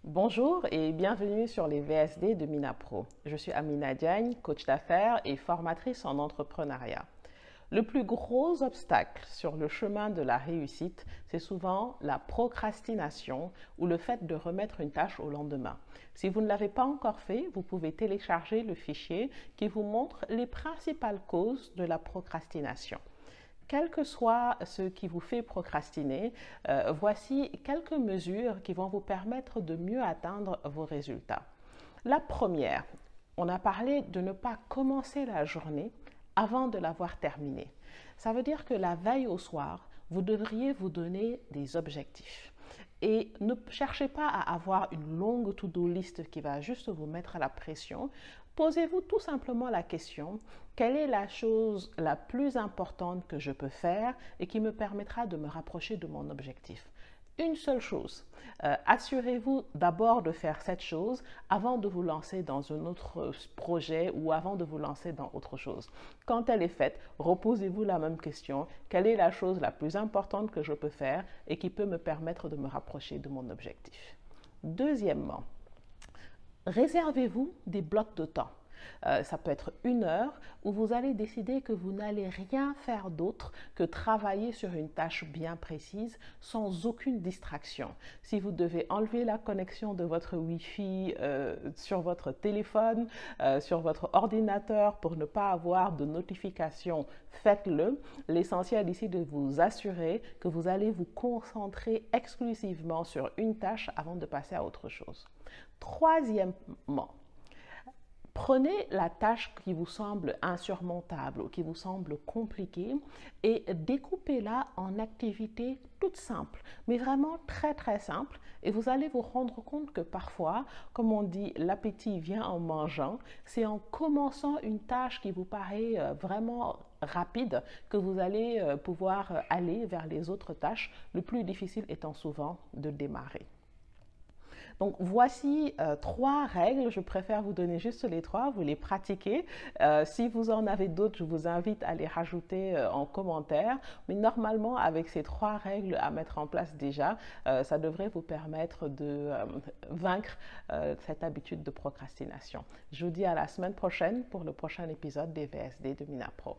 Bonjour et bienvenue sur les VSD de MinaPro. Je suis Amina Diagne, coach d'affaires et formatrice en entrepreneuriat. Le plus gros obstacle sur le chemin de la réussite, c'est souvent la procrastination ou le fait de remettre une tâche au lendemain. Si vous ne l'avez pas encore fait, vous pouvez télécharger le fichier qui vous montre les principales causes de la procrastination. Quel que soit ce qui vous fait procrastiner, voici quelques mesures qui vont vous permettre de mieux atteindre vos résultats. La première, on a parlé de ne pas commencer la journée avant de l'avoir terminée. Ça veut dire que la veille au soir, vous devriez vous donner des objectifs. Et ne cherchez pas à avoir une longue to-do list qui va juste vous mettre à la pression. Posez-vous tout simplement la question, quelle est la chose la plus importante que je peux faire et qui me permettra de me rapprocher de mon objectif? Une seule chose, assurez-vous d'abord de faire cette chose avant de vous lancer dans un autre projet ou avant de vous lancer dans autre chose. Quand elle est faite, reposez-vous la même question, quelle est la chose la plus importante que je peux faire et qui peut me permettre de me rapprocher de mon objectif? Deuxièmement, réservez-vous des blocs de temps. Ça peut être 1 heure où vous allez décider que vous n'allez rien faire d'autre que travailler sur une tâche bien précise sans aucune distraction. Si vous devez enlever la connexion de votre Wi-Fi sur votre téléphone, sur votre ordinateur pour ne pas avoir de notification, faites-le. L'essentiel ici est de vous assurer que vous allez vous concentrer exclusivement sur une tâche avant de passer à autre chose. Troisièmement, prenez la tâche qui vous semble insurmontable ou qui vous semble compliquée et découpez-la en activités toutes simples, mais vraiment très simples. Et vous allez vous rendre compte que parfois, comme on dit, l'appétit vient en mangeant. C'est en commençant une tâche qui vous paraît vraiment rapide que vous allez pouvoir aller vers les autres tâches, le plus difficile étant souvent de démarrer. Donc voici 3 règles, je préfère vous donner juste les 3, vous les pratiquez. Si vous en avez d'autres, je vous invite à les rajouter en commentaire. Mais normalement, avec ces 3 règles à mettre en place déjà, ça devrait vous permettre de vaincre cette habitude de procrastination. Je vous dis à la semaine prochaine pour le prochain épisode des VSD de MinaPro.